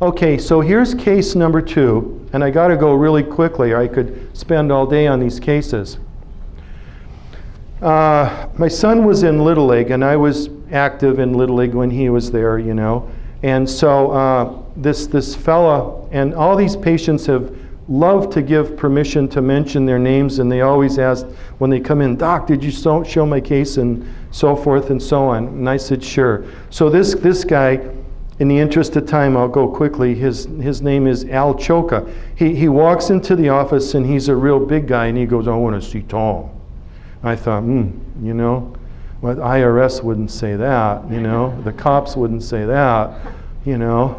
Okay, so here's case number 2, and I got to go really quickly. I could spend all day on these cases. My son was in Little League, and I was active in Little League when he was there, you know. And so this fella, and all these patients have loved to give permission to mention their names, and they always ask when they come in, "Doc, did you show my case?" and so forth and so on. And I said, "Sure." So this guy, in the interest of time, I'll go quickly. His name is Al Choka. He walks into the office, and he's a real big guy, and he goes, "I want to see Tom." I thought, you know, well, the IRS wouldn't say that, you know, the cops wouldn't say that, you know.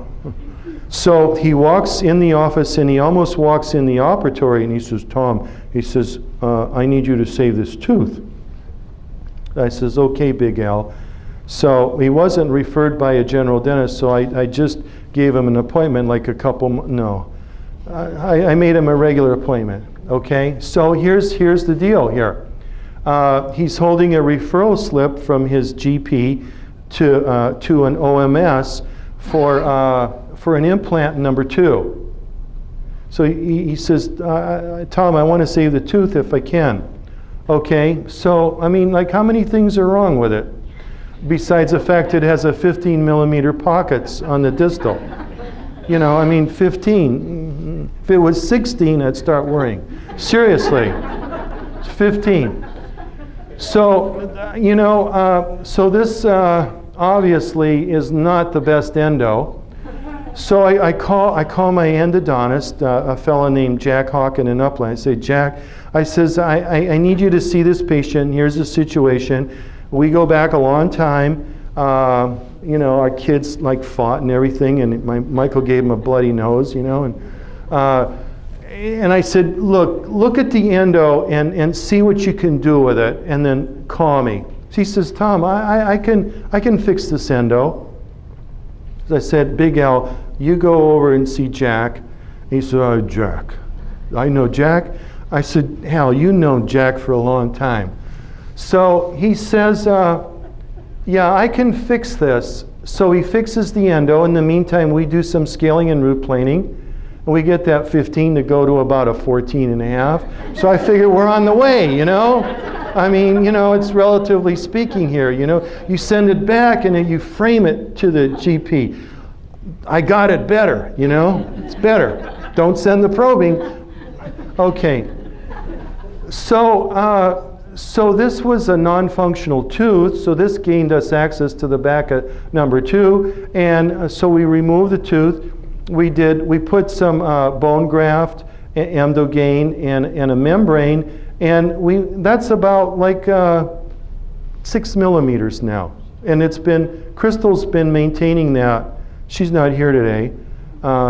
So he walks in the office, and he almost walks in the operatory, and he says, "Tom," he says, "I need you to save this tooth." I says, "Okay, Big Al." So he wasn't referred by a general dentist, so I just gave him an appointment like a couple, I made him a regular appointment, okay? So here's the deal here. He's holding a referral slip from his GP to an OMS for an implant number 2. So he says, "Tom, I want to save the tooth if I can." Okay, so I mean, like, how many things are wrong with it? Besides the fact it has a 15 millimeter pockets on the distal. You know, I mean, 15. If it was 16, I'd start worrying. Seriously, it's 15. So, you know, so this obviously is not the best endo. So I call my endodontist, a fellow named Jack Hawken in Upland. I say, "Jack," I says, I need you to see this patient. Here's the situation. We go back a long time. You know, our kids like fought and everything, and Michael gave him a bloody nose, you know. And I said, look at the endo and see what you can do with it, and then call me. She says, "Tom, I can fix this endo." So I said, "Big Al, you go over and see Jack." He said, "Oh, Jack. I know Jack." I said, "Hal, you know Jack for a long time." So he says, "Yeah, I can fix this." So he fixes the endo. In the meantime, we do some scaling and root planing. And we get that 15 to go to about a 14.5. So I figure we're on the way, you know? I mean, you know, it's relatively speaking here, you know? You send it back and then you frame it to the GP. "I got it better, you know? It's better. Don't send the probing." Okay. So this was a non-functional tooth, so this gained us access to the back of number 2, and so we removed the tooth. We put some bone graft, Emdogain, and a membrane, and that's about like 6 millimeters now. And Crystal's been maintaining that. She's not here today.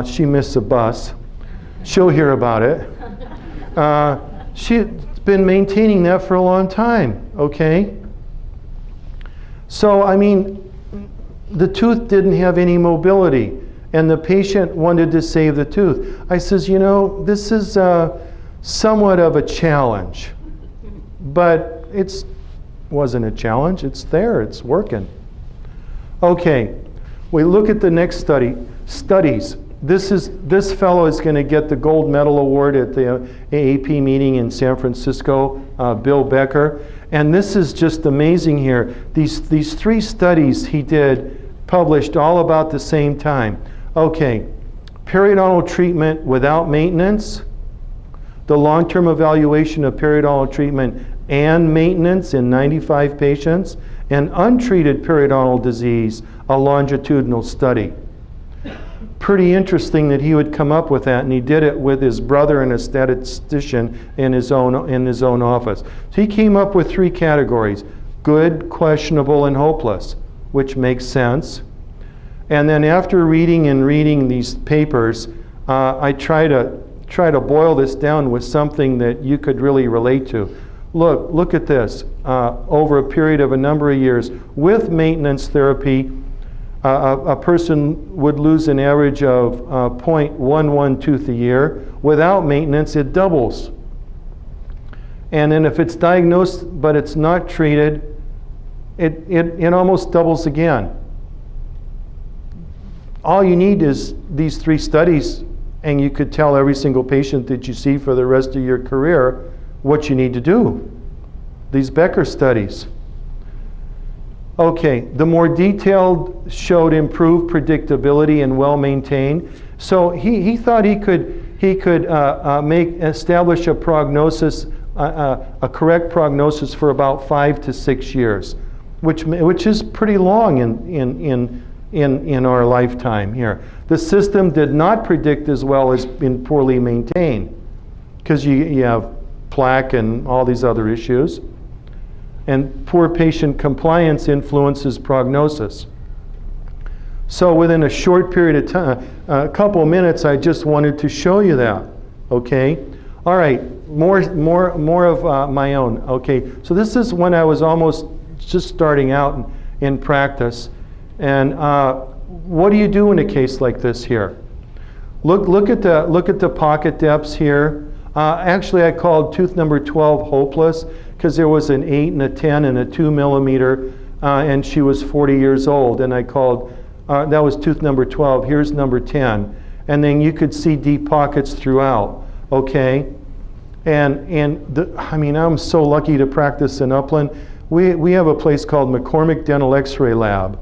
She missed a bus. She'll hear about it. She's been maintaining that for a long time, okay? So, I mean, the tooth didn't have any mobility, and the patient wanted to save the tooth. I says, "You know, this is somewhat of a challenge, but it wasn't a challenge. It's there, it's working." Okay, we look at the next studies. This fellow is going to get the gold medal award at the AAP meeting in San Francisco, Bill Becker. And this is just amazing here. These 3 studies he did, published all about the same time. Okay, periodontal treatment without maintenance, the long-term evaluation of periodontal treatment and maintenance in 95 patients, and untreated periodontal disease, a longitudinal study. Pretty interesting that he would come up with that, and he did it with his brother and a statistician in his own office. So he came up with 3 categories: good, questionable, and hopeless, which makes sense. And then after reading these papers, I try to boil this down with something that you could really relate to. Look at this. Over a period of a number of years, with maintenance therapy, a person would lose an average of 0.11 tooth a year. Without maintenance, it doubles. And then if it's diagnosed but it's not treated, it almost doubles again. all you need is these 3 studies, and you could tell every single patient that you see for the rest of your career what you need to do. These Becker studies. Okay, the more detailed showed improved predictability and well maintained. So he thought he could establish a prognosis, a correct prognosis for about 5 to 6 years, which is pretty long in our lifetime here. The system did not predict as well as been poorly maintained, because you have plaque and all these other issues. And poor patient compliance influences prognosis. So within a short period of time, a couple of minutes, I just wanted to show you that. Okay? All right, more of my own. Okay, so this is when I was almost just starting out in practice. And what do you do in a case like this here? Look at the pocket depths here. Actually, I called tooth number 12 hopeless, because there was an 8 and a 10 and a 2 millimeter, and she was 40 years old. And I called, that was tooth number 12. Here's number 10. And then you could see deep pockets throughout, okay? I mean, I'm so lucky to practice in Upland. We have a place called McCormick Dental X-Ray Lab.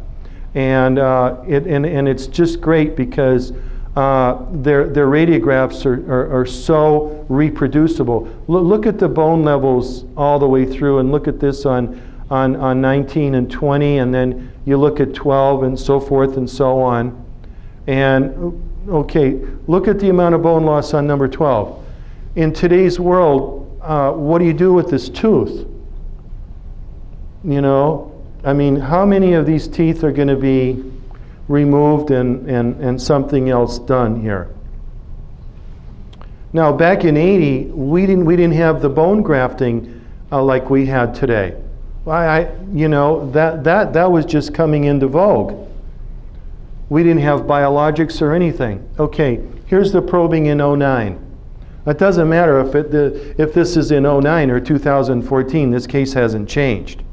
And it's just great because their radiographs are so reproducible. Look at the bone levels all the way through, and look at this on 19 and 20, and then you look at 12 and so forth and so on. And okay, look at the amount of bone loss on number 12. In today's world, what do you do with this tooth? You know, I mean, how many of these teeth are going to be removed and something else done here? Now, back in '80, we didn't have the bone grafting like we had today. You know, that was just coming into vogue. We didn't have biologics or anything. Okay, here's the probing in '09. It doesn't matter if this is in '09 or 2014. This case hasn't changed.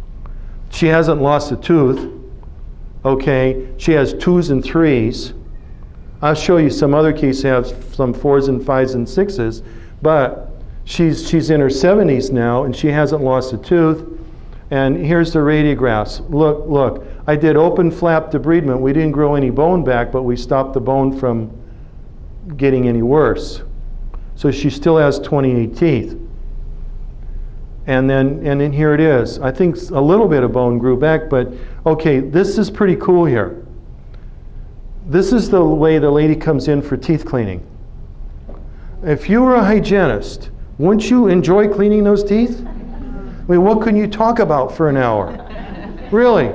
She hasn't lost a tooth. Okay, she has 2s and 3s. I'll show you some other cases have some 4s and 5s and 6s, but she's in her 70s now and she hasn't lost a tooth. And here's the radiographs. Look, I did open flap debridement. We didn't grow any bone back, but we stopped the bone from getting any worse. So she still has 28 teeth. And then here it is. I think a little bit of bone grew back, but okay, this is pretty cool here. This is the way the lady comes in for teeth cleaning. If you were a hygienist, wouldn't you enjoy cleaning those teeth? I mean, what can you talk about for an hour? Really?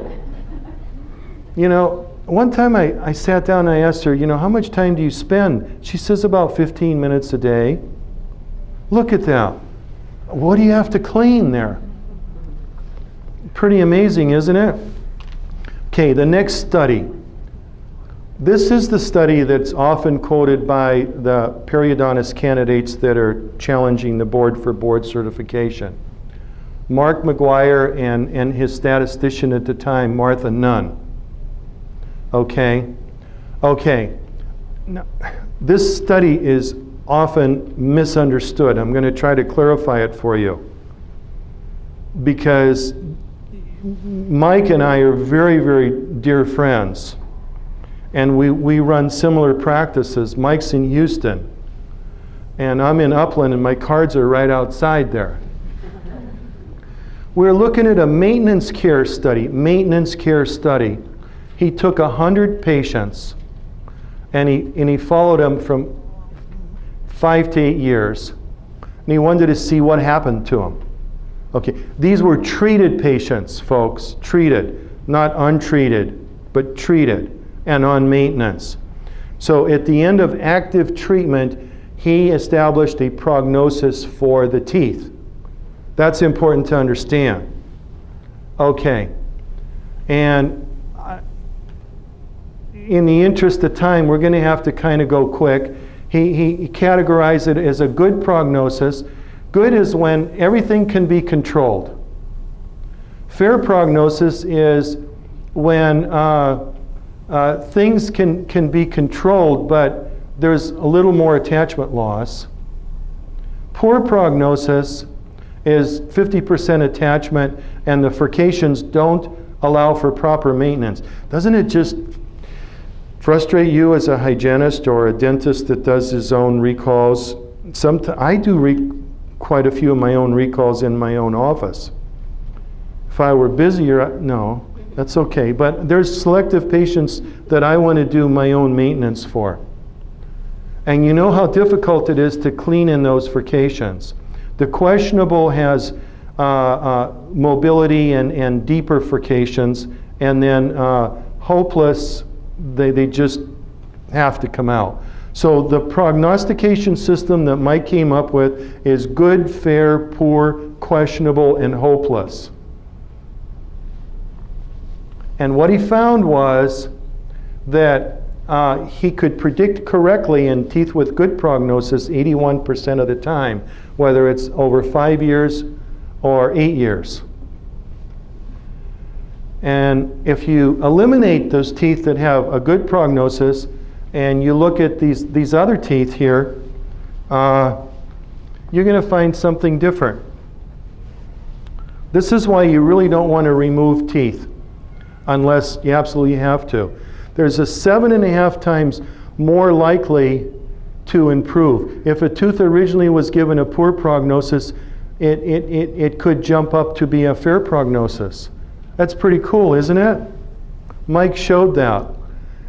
You know, one time I sat down and I asked her, you know, how much time do you spend? She says about 15 minutes a day. Look at that. What do you have to clean there? Pretty amazing, isn't it? Okay, the next study. This is the study that's often quoted by the periodontist candidates that are challenging the board for board certification. Mark McGuire and his statistician at the time, Martha Nunn. Okay. Now, this study is often misunderstood. I'm going to try to clarify it for you, because Mike and I are very, very dear friends, and we run similar practices. Mike's in Houston, and I'm in Upland, and my cards are right outside there. We're looking at a maintenance care study. He took 100 patients, and he followed them from 5 to 8 years, and he wanted to see what happened to them. Okay, these were treated patients, folks, treated, not untreated, but treated and on maintenance. So at the end of active treatment, he established a prognosis for the teeth. That's important to understand. Okay, and in the interest of time, we're going to have to kind of go quick. He categorized it as a good prognosis. Good is when everything can be controlled. Fair prognosis is when things can be controlled, but there's a little more attachment loss. Poor prognosis is 50% attachment, and the furcations don't allow for proper maintenance. Doesn't it just frustrate you as a hygienist or a dentist that does his own recalls? I do quite a few of my own recalls in my own office. If I were busier, no, that's okay. But there's selective patients that I want to do my own maintenance for. And you know how difficult it is to clean in those furcations. The questionable has mobility and deeper furcations, and then hopeless, they just have to come out. So the prognostication system that Mike came up with is good, fair, poor, questionable, and hopeless. And what he found was that he could predict correctly in teeth with good prognosis 81% of the time, whether it's over 5 years or 8 years. And if you eliminate those teeth that have a good prognosis and you look at these other teeth here, you're going to find something different. This is why you really don't want to remove teeth unless you absolutely have to. There's a 7.5 times more likely to improve. If a tooth originally was given a poor prognosis, it could jump up to be a fair prognosis. That's pretty cool, isn't it? Mike showed that.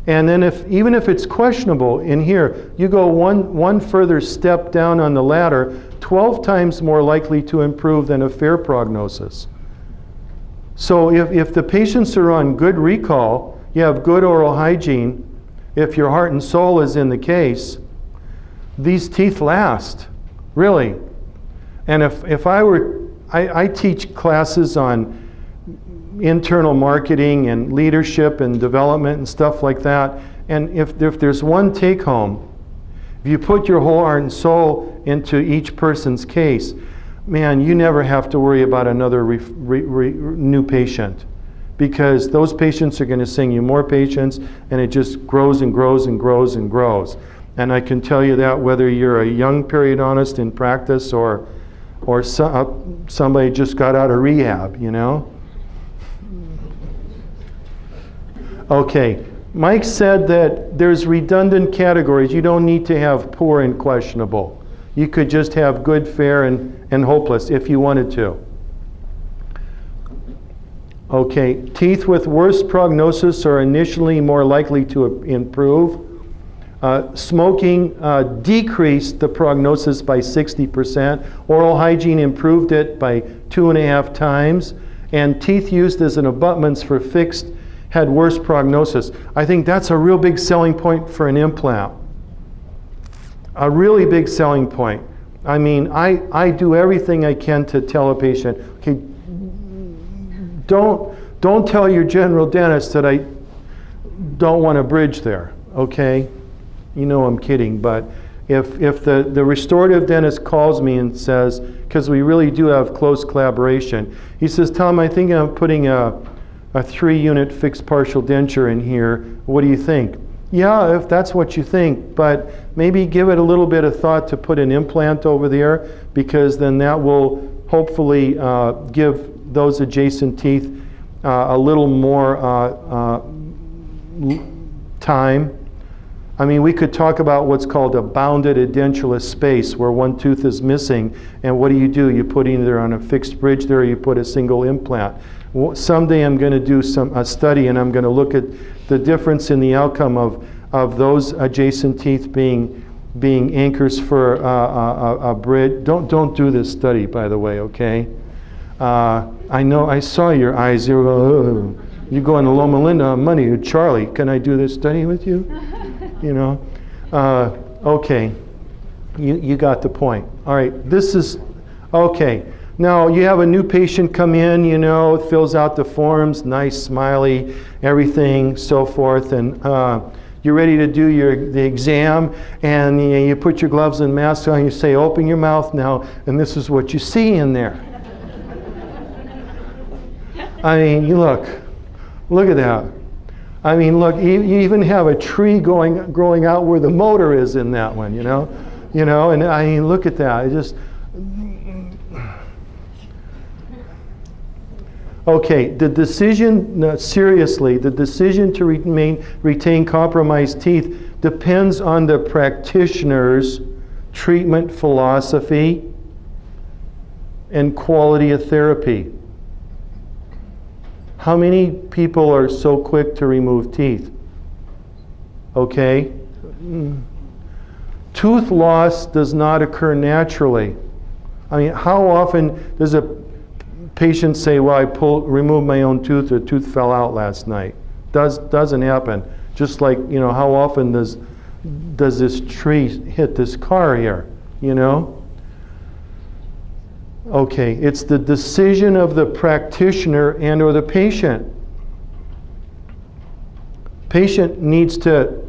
And then even if it's questionable in here, you go one further step down on the ladder, 12 times more likely to improve than a fair prognosis. So if the patients are on good recall, you have good oral hygiene, if your heart and soul is in the case, these teeth last, really. And if I teach classes on internal marketing and leadership and development and stuff like that, and if there's one take home, if you put your whole heart and soul into each person's case, man, you never have to worry about another new patient, because those patients are going to sing you more patients, and it just grows and grows and grows and grows. And I can tell you that whether you're a young periodontist in practice or somebody just got out of rehab, you know. Okay, Mike said that there's redundant categories. You don't need to have poor and questionable. You could just have good, fair, and hopeless if you wanted to. Okay, teeth with worse prognosis are initially more likely to improve. Smoking decreased the prognosis by 60%. Oral hygiene improved it by 2.5 times. And teeth used as an abutments for fixed had worse prognosis. I think that's a real big selling point for an implant. A really big selling point. I mean, I do everything I can to tell a patient, okay, don't tell your general dentist that I don't want a bridge there, okay? You know I'm kidding, but if the restorative dentist calls me and says, because we really do have close collaboration, he says, Tom, I think I'm putting a 3-unit fixed partial denture in here. What do you think? Yeah, if that's what you think, but maybe give it a little bit of thought to put an implant over there, because then that will hopefully give those adjacent teeth a little more time. I mean, we could talk about what's called a bounded edentulous space, where one tooth is missing, and what do? You put either on a fixed bridge there, or you put a single implant. Someday I'm going to do a study, and I'm going to look at the difference in the outcome of those adjacent teeth being anchors for a bridge. Don't do this study, by the way, okay? I know, I saw your eyes. You're going to Loma Linda on Monday. Charlie, can I do this study with you? You know? Okay, you got the point. All right, this is, okay. Now, you have a new patient come in, you know, fills out the forms, nice, smiley, everything, so forth, and you're ready to do the exam, and you put your gloves and mask on, and you say, open your mouth now, and this is what you see in there. I mean, look at that. I mean, look, you even have a tree growing out where the motor is in that one, you know? And I mean, look at that. It just... Okay, the decision, no, seriously, the decision to retain compromised teeth depends on the practitioner's treatment philosophy and quality of therapy. How many people are so quick to remove teeth? Okay? Tooth loss does not occur naturally. I mean, how often does a patient say, well, I removed my own tooth, or a tooth fell out last night? Doesn't happen. Just like, how often does this tree hit this car here, Okay, it's the decision of the practitioner and or the patient. Patient needs to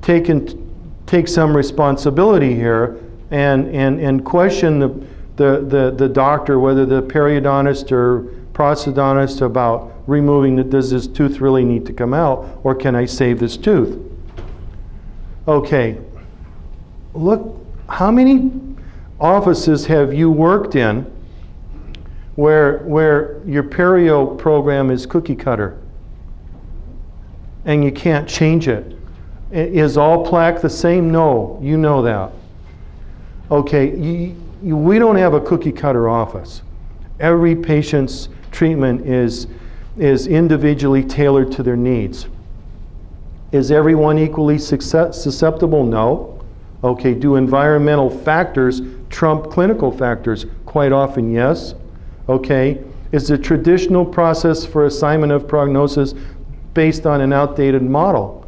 take some responsibility here and question the doctor, whether the periodontist or prosthodontist, about removing does this tooth really need to come out, or can I save this tooth? Okay, look, how many offices have you worked in where your perio program is cookie cutter and you can't change it? Is all plaque the same? No, you know that. Okay, we don't have a cookie cutter office. Every patient's treatment is individually tailored to their needs. Is everyone equally susceptible? No. Okay, do environmental factors trump clinical factors? Quite often, yes. Okay, is the traditional process for assignment of prognosis based on an outdated model?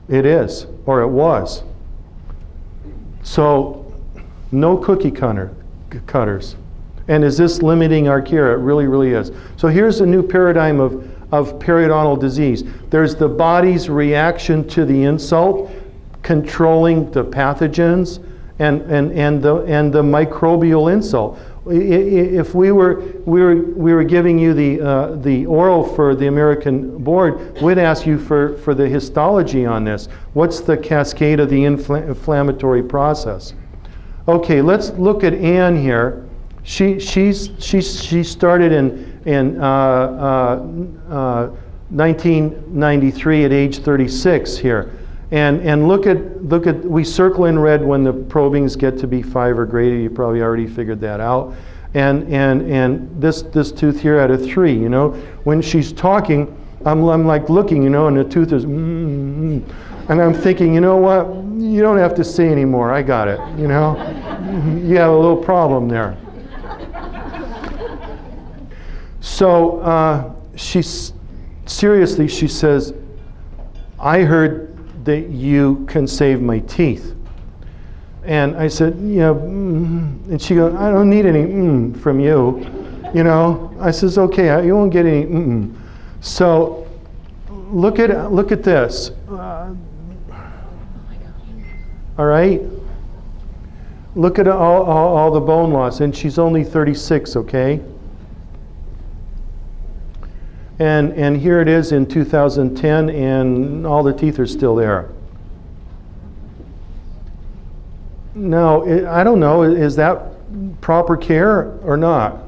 It is, or it was. So, no cookie cutters. And is this limiting our care? It really, really is. So here's a new paradigm of periodontal disease. There's the body's reaction to the insult, controlling the pathogens, and the microbial insult. If we were giving you the oral for the American board, we'd ask you for the histology on this. What's the cascade of the inflammatory process? Okay, let's look at Anne here. She started in 1993 at age 36 here. And look at we circle in red when the probings get to be 5 or greater. You probably already figured that out. And this tooth here at a 3. When she's talking, I'm like looking, and the tooth is and I'm thinking, you know what? You don't have to say anymore. I got it. You have a little problem there. So she says, I heard that you can save my teeth. And I said, and she goes, I don't need any from you. I says, okay, you won't get any So look at this. All right? Look at all the bone loss, and she's only 36, okay? And here it is in 2010, and all the teeth are still there. Now, I don't know, is that proper care or not?